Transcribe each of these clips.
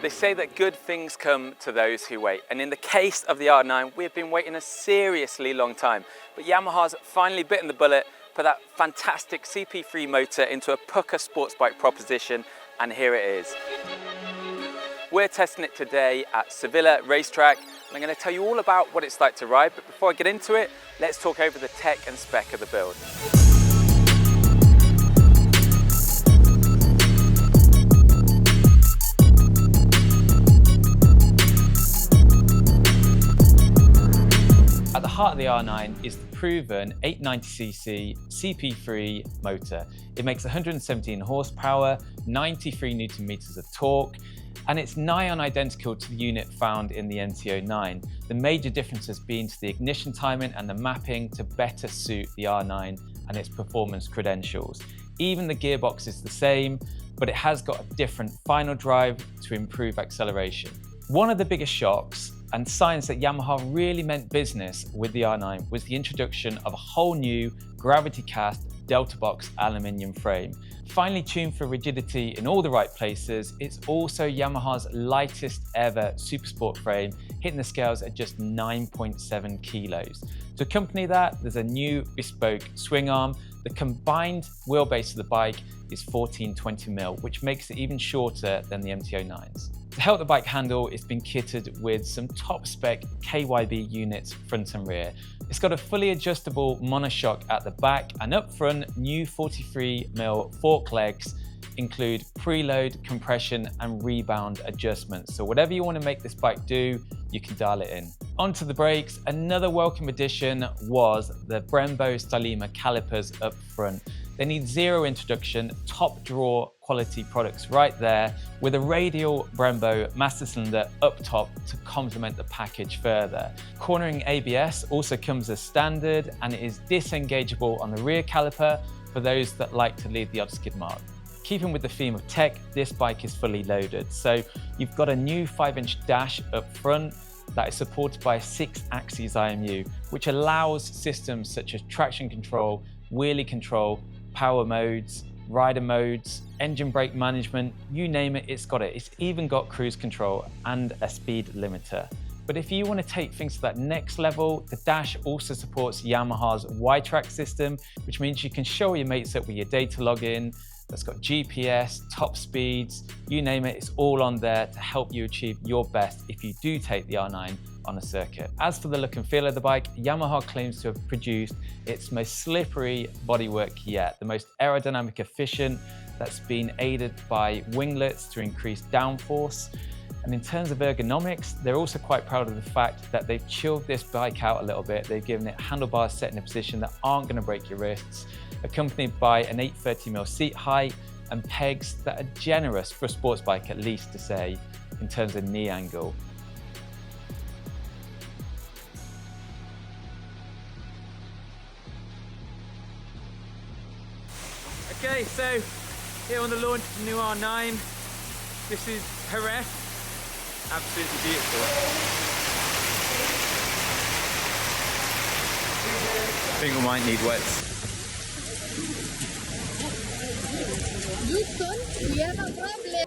They say that good things come to those who wait, and in the case of the R9, we've been waiting a seriously long time. But Yamaha's finally bitten the bullet, put that fantastic CP3 motor into a pucker sports bike proposition, and here it is. We're testing it today at Sevilla Racetrack, and I'm going to tell you all about what it's like to ride, but before I get into it, let's talk over the tech and spec of the build. At the heart of the R9 is the proven 890cc CP3 motor. It makes 117 horsepower, 93 newton meters of torque, and it's nigh on identical to the unit found in the NT09. The major differences being to the ignition timing and the mapping to better suit the R9 and its performance credentials. Even the gearbox is the same, but it has got a different final drive to improve acceleration. One of the biggest shocks and signs that Yamaha really meant business with the R9 was the introduction of a whole new gravity cast delta box aluminium frame. Finely tuned for rigidity in all the right places, it's also Yamaha's lightest ever Supersport frame, hitting the scales at just 9.7 kilos. To accompany that, there's a new bespoke swing arm. The combined wheelbase of the bike is 1420mm, which makes it even shorter than the MT09s. To help the bike handle, it's been kitted with some top spec KYB units front and rear. It's got a fully adjustable monoshock at the back, and up front, new 43mm fork legs include preload, compression and rebound adjustments. So whatever you want to make this bike do, you can dial it in. Onto the brakes, another welcome addition was the Brembo Stylema calipers up front. They need zero introduction, top drawer quality products right there, with a radial Brembo master cylinder up top to complement the package further. Cornering ABS also comes as standard, and it is disengageable on the rear caliper for those that like to leave the odd skid mark. Keeping with the theme of tech, this bike is fully loaded. So you've got a new 5-inch dash up front that is supported by a 6-axis IMU, which allows systems such as traction control, wheelie control, power modes, rider modes, engine brake management, you name it, it's got it. It's even got cruise control and a speed limiter. But if you want to take things to that next level, the dash also supports Yamaha's Y-Track system, which means you can show your mates up with your data login. That's got GPS, top speeds, you name it, it's all on there to help you achieve your best if you do take the R9 on a circuit. As for the look and feel of the bike, Yamaha claims to have produced its most slippery bodywork yet, the most aerodynamic efficient, that's been aided by winglets to increase downforce. And in terms of ergonomics, they're also quite proud of the fact that they've chilled this bike out a little bit. They've given it handlebars set in a position that aren't going to break your wrists, accompanied by an 830mm seat height and pegs that are generous for a sports bike, at least to say, in terms of knee angle. Okay, so here on the launch of the new R9, this is Jerez, absolutely beautiful. I think we might need wets. We have a problem.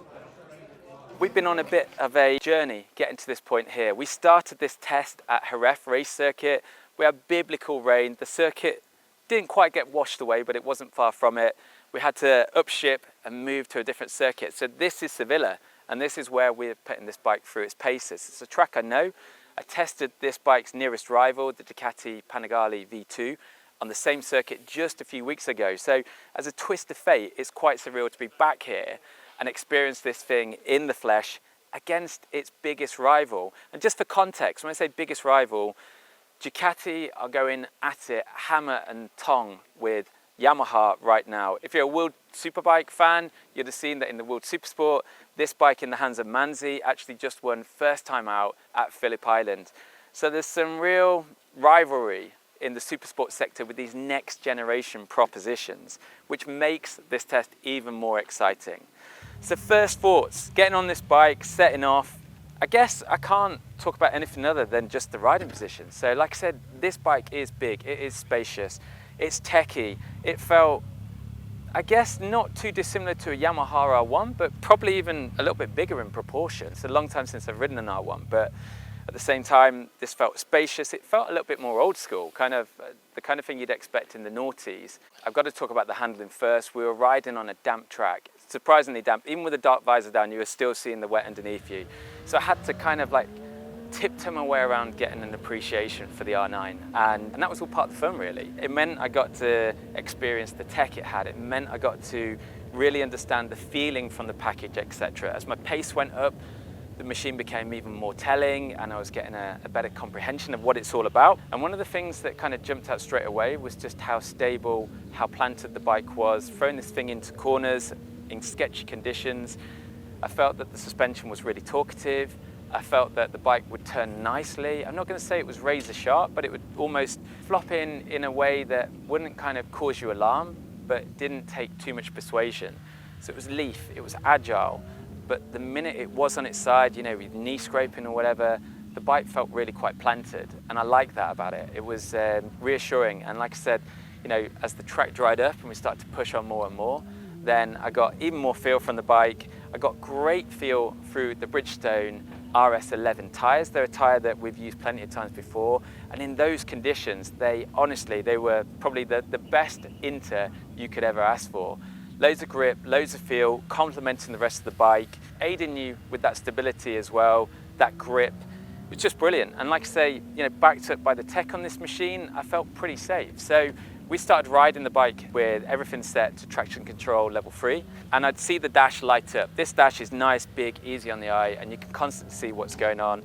We've been on a bit of a journey getting to this point here. We started this test at Jerez race circuit. We had biblical rain. The circuit didn't quite get washed away, but it wasn't far from it. We had to upship and move to a different circuit. So this is Sevilla, and this is where we're putting this bike through its paces. It's a track I know. I tested this bike's nearest rival, the Ducati Panigale V2, on the same circuit just a few weeks ago. So as a twist of fate, it's quite surreal to be back here and experience this thing in the flesh against its biggest rival. And just for context, when I say biggest rival, Ducati are going at it hammer and tong with Yamaha right now. If you're a World Superbike fan, you'd have seen that in the World Supersport, this bike in the hands of Manzi actually just won first time out at Phillip Island. So there's some real rivalry in the Supersport sector with these next generation propositions, which makes this test even more exciting. So first thoughts, getting on this bike, setting off, I guess I can't talk about anything other than just the riding position. So like I said, this bike is big, it is spacious, it's techy, it felt I guess not too dissimilar to a Yamaha R1, but probably even a little bit bigger in proportion. It's a long time since I've ridden an R1, but at the same time, this felt spacious. It felt a little bit more old school, kind of the kind of thing you'd expect in the noughties. I've got to talk about the handling first. We were riding on a damp track, surprisingly damp. Even with the dark visor down, you were still seeing the wet underneath you. So I had to kind of like tiptoe my way around getting an appreciation for the R9. And that was all part of the fun, really. It meant I got to experience the tech it had. It meant I got to really understand the feeling from the package, etc. As my pace went up, the machine became even more telling, and I was getting a better comprehension of what it's all about. And one of the things that kind of jumped out straight away was just how stable, how planted the bike was. Throwing this thing into corners in sketchy conditions, I felt that the suspension was really talkative. I felt that the bike would turn nicely. I'm not going to say it was razor sharp, but it would almost flop in a way that wouldn't kind of cause you alarm, but didn't take too much persuasion. So it was leaf, it was agile. But the minute it was on its side, you know, with knee scraping or whatever, the bike felt really quite planted. And I liked that about it. It was reassuring. And like I said, you know, as the track dried up and we started to push on more and more, then I got even more feel from the bike. I got great feel through the Bridgestone RS11 tyres. They're a tyre that we've used plenty of times before. And in those conditions, they were probably the best inter you could ever ask for. Loads of grip, loads of feel, complementing the rest of the bike, aiding you with that stability as well, that grip. It's just brilliant. And like I say, you know, backed up by the tech on this machine, I felt pretty safe. So we started riding the bike with everything set to traction control level 3, and I'd see the dash light up. This dash is nice, big, easy on the eye, and you can constantly see what's going on.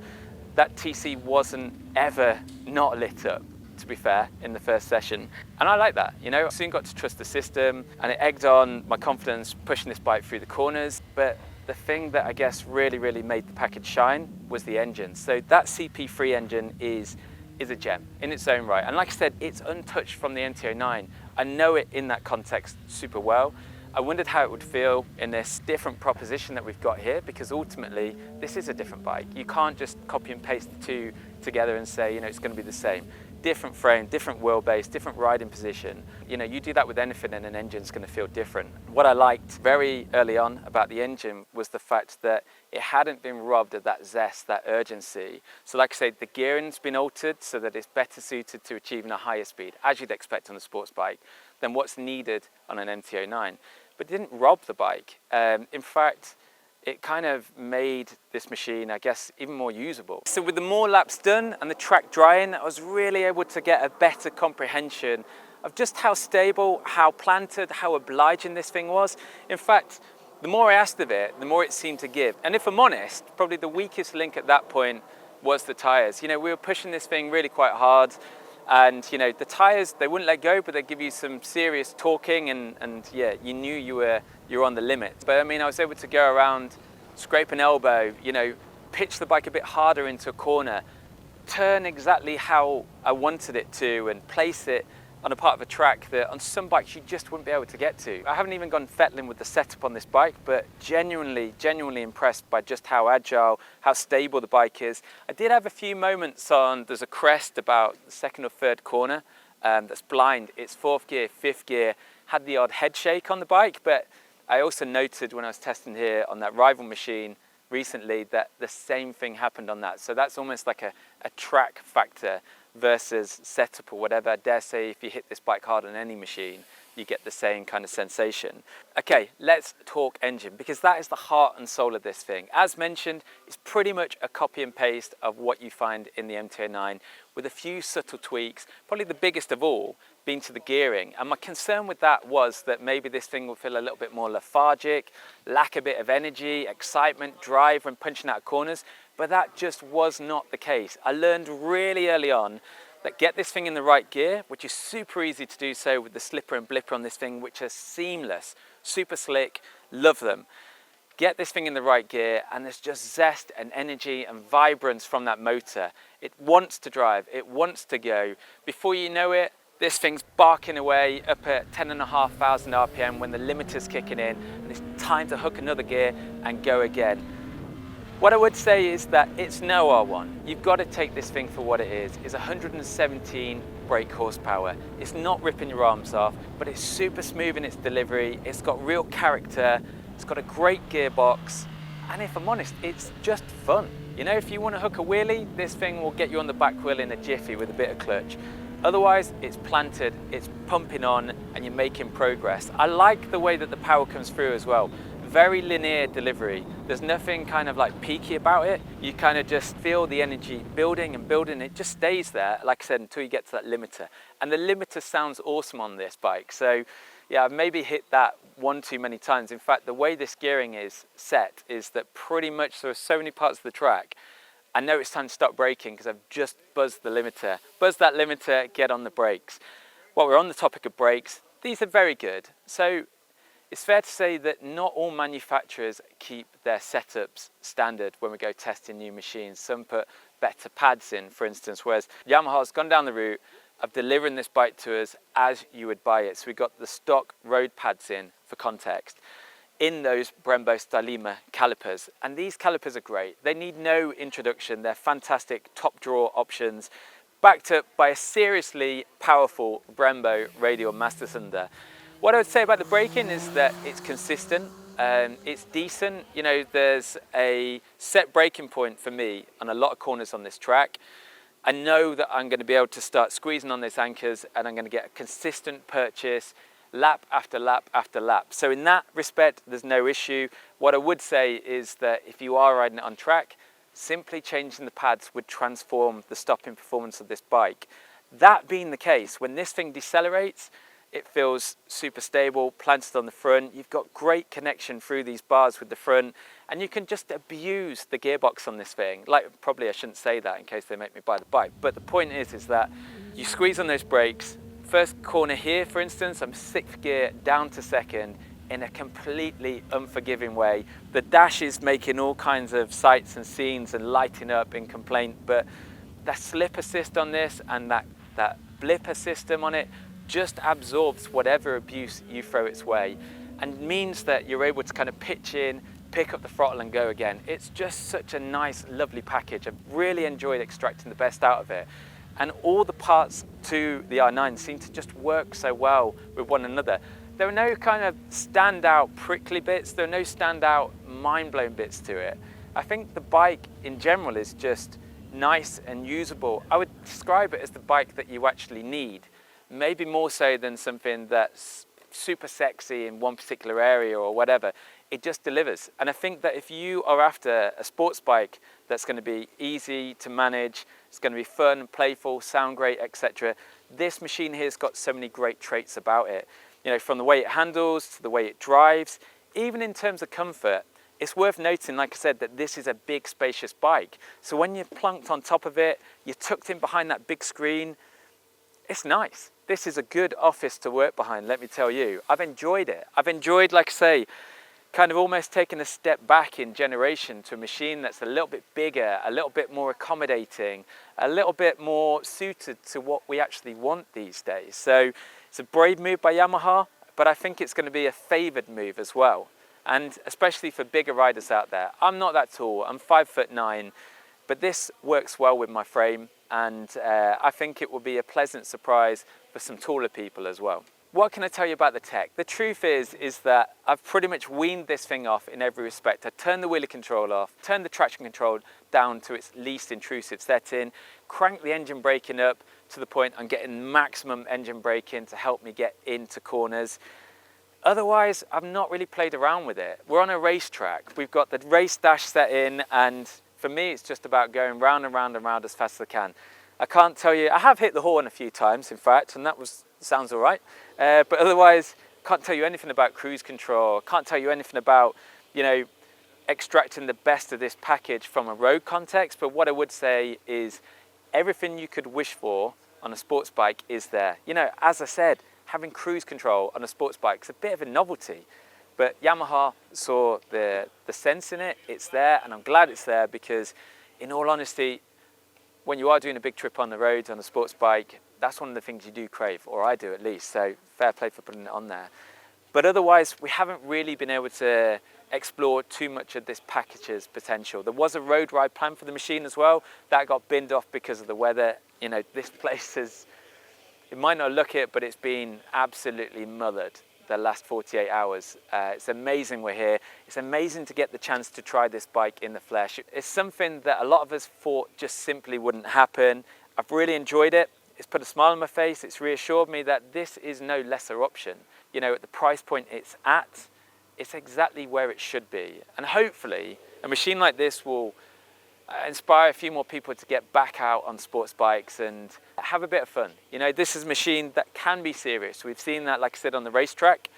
That TC wasn't ever not lit up, to be fair, in the first session. And I like that, you know. I soon got to trust the system, and it egged on my confidence pushing this bike through the corners. But the thing that I guess really made the package shine was the engine. So that CP3 engine is a gem in its own right. And like I said, it's untouched from the MT-09. I know it in that context super well. I wondered how it would feel in this different proposition that we've got here, because ultimately this is a different bike. You can't just copy and paste the two together and say, you know, it's going to be the same. Different frame, different wheelbase, different riding position. You know, you do that with anything and an engine's going to feel different. What I liked very early on about the engine was the fact that it hadn't been robbed of that zest, that urgency. So like I said, the gearing's been altered so that it's better suited to achieving a higher speed, as you'd expect on a sports bike, than what's needed on an MT-09. But it didn't rob the bike. In fact, it kind of made this machine, I guess, even more usable. So with the more laps done and the track drying, I was really able to get a better comprehension of just how stable, how planted, how obliging this thing was. In fact, the more I asked of it, the more it seemed to give. And if I'm honest, probably the weakest link at that point was the tyres. You know, we were pushing this thing really quite hard, and you know, the tyres, they wouldn't let go, but they'd give you some serious torquing, and yeah, you knew you were on the limit. But I mean, I was able to go around, scrape an elbow, you know, pitch the bike a bit harder into a corner, turn exactly how I wanted it to, and place it on a part of a track that on some bikes you just wouldn't be able to get to. I haven't even gone fettling with the setup on this bike, but genuinely impressed by just how agile, how stable the bike is. I did have a few moments on, there's a crest about the second or third corner that's blind. It's fourth gear, fifth gear, had the odd head shake on the bike, but I also noted when I was testing here on that rival machine recently that the same thing happened on that. So that's almost like a track factor versus setup or whatever. I dare say if you hit this bike hard on any machine, you get the same kind of sensation. Okay, let's talk engine, because that is the heart and soul of this thing. As mentioned, it's pretty much a copy and paste of what you find in the MT-09 with a few subtle tweaks, probably the biggest of all being to the gearing. And my concern with that was that maybe this thing will feel a little bit more lethargic, lack a bit of energy, excitement, drive when punching out corners, but that just was not the case. I learned really early on that get this thing in the right gear, which is super easy to do so with the slipper and blipper on this thing, which are seamless, super slick, love them. Get this thing in the right gear and there's just zest and energy and vibrance from that motor. It wants to drive, it wants to go. Before you know it, this thing's barking away up at 10,500 RPM when the limiter's kicking in, and it's time to hook another gear and go again. What I would say is that it's no R1. You've got to take this thing for what it is. It's 117 brake horsepower. It's not ripping your arms off, but it's super smooth in its delivery. It's got real character. It's got a great gearbox. And if I'm honest, it's just fun. You know, if you want to hook a wheelie, this thing will get you on the back wheel in a jiffy with a bit of clutch. Otherwise, it's planted, it's pumping on, and you're making progress. I like the way that the power comes through as well. Very linear delivery. There's nothing kind of like peaky about it. You kind of just feel the energy building and building. It just stays there, like I said, until you get to that limiter. And the limiter sounds awesome on this bike. So yeah, I've maybe hit that one too many times. In fact, the way this gearing is set is that pretty much there are so many parts of the track, I know it's time to stop braking because I've just buzzed the limiter. Buzz that limiter, get on the brakes. While we're on the topic of brakes, these are very good. So it's fair to say that not all manufacturers keep their setups standard when we go testing new machines. Some put better pads in, for instance, whereas Yamaha's gone down the route of delivering this bike to us as you would buy it. So we got the stock road pads in, for context, in those Brembo Stylema calipers. And these calipers are great. They need no introduction. They're fantastic top drawer options, backed up by a seriously powerful Brembo radial master cylinder. What I would say about the braking is that it's consistent, it's decent. You know, there's a set braking point for me on a lot of corners on this track. I know that I'm going to be able to start squeezing on those anchors and I'm going to get a consistent purchase lap after lap after lap. So in that respect, there's no issue. What I would say is that if you are riding it on track, simply changing the pads would transform the stopping performance of this bike. That being the case, when this thing decelerates, it feels super stable, planted on the front. You've got great connection through these bars with the front, and you can just abuse the gearbox on this thing. Like, probably I shouldn't say that in case they make me buy the bike, but the point is that you squeeze on those brakes. First corner here, for instance, I'm 6th gear down to 2nd in a completely unforgiving way. The dash is making all kinds of sights and scenes and lighting up in complaint, but that slip assist on this and that blipper system on it just absorbs whatever abuse you throw its way and means that you're able to kind of pitch in, pick up the throttle and go again. It's just such a nice, lovely package. I've really enjoyed extracting the best out of it. And all the parts to the R9 seem to just work so well with one another. There are no kind of standout prickly bits. There are no standout mind-blowing bits to it. I think the bike in general is just nice and usable. I would describe it as the bike that you actually need. Maybe more so than something that's super sexy in one particular area or whatever. It just delivers. And I think that if you are after a sports bike that's going to be easy to manage, it's going to be fun, playful, sound great, etc., this machine here has got so many great traits about it. You know, from the way it handles to the way it drives, even in terms of comfort. It's worth noting, like I said, that this is a big, spacious bike. So when you're plunked on top of it, you're tucked in behind that big screen, it's nice. This is a good office to work behind, let me tell you. I've enjoyed it. I've enjoyed, like I say, kind of almost taking a step back in generation to a machine that's a little bit bigger, a little bit more accommodating, a little bit more suited to what we actually want these days. So it's a brave move by Yamaha, but I think it's going to be a favoured move as well. And especially for bigger riders out there. I'm not that tall, I'm 5'9", but this works well with my frame, and I think it will be a pleasant surprise for some taller people as well. What can I tell you about the tech? The truth is that I've pretty much weaned this thing off in every respect. I turned the wheelie control off, turned the traction control down to its least intrusive setting, cranked the engine braking up to the point I'm getting maximum engine braking to help me get into corners. Otherwise, I've not really played around with it. We're on a racetrack. We've got the race dash set in, and for me, it's just about going round and round and round as fast as I can. I can't tell you, I have hit the horn a few times, in fact, and that sounds all right. But otherwise, can't tell you anything about cruise control. Can't tell you anything about, you know, extracting the best of this package from a road context. But what I would say is everything you could wish for on a sports bike is there. You know, as I said, having cruise control on a sports bike is a bit of a novelty. But Yamaha saw the sense in it, it's there, and I'm glad it's there because, in all honesty, when you are doing a big trip on the road on a sports bike, that's one of the things you do crave, or I do at least, so fair play for putting it on there. But otherwise, we haven't really been able to explore too much of this package's potential. There was a road ride plan for the machine as well. That got binned off because of the weather. You know, this place is You might not look it, but it's been absolutely mothered the last 48 hours. It's amazing we're here. It's amazing to get the chance to try this bike in the flesh. It's something that a lot of us thought just simply wouldn't happen. I've really enjoyed it. It's put a smile on my face. It's reassured me that this is no lesser option. You know, at the price point it's at, it's exactly where it should be. And hopefully a machine like this will inspire a few more people to get back out on sports bikes and have a bit of fun. You know, this is a machine that can be serious. We've seen that, like I said, on the racetrack,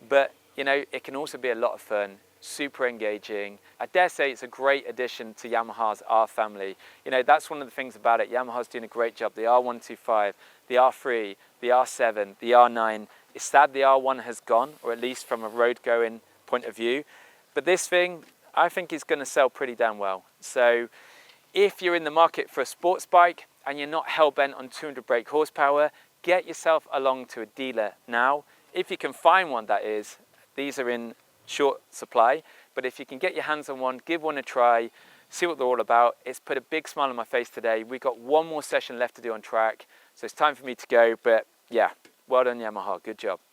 but you know, it can also be a lot of fun, super engaging. I dare say it's a great addition to Yamaha's R family. You know, that's one of the things about it. Yamaha's doing a great job. The R125, the R3, the R7, the R9. It's sad the R1 has gone, or at least from a road going point of view, but this thing, I think is going to sell pretty damn well. So if you're in the market for a sports bike and you're not hell-bent on 200 brake horsepower, get yourself along to a dealer now. If you can find one, that is. These are in short supply, but if you can get your hands on one, give one a try, see what they're all about. It's put a big smile on my face today. We've got one more session left to do on track, so it's time for me to go, but yeah, well done Yamaha, good job.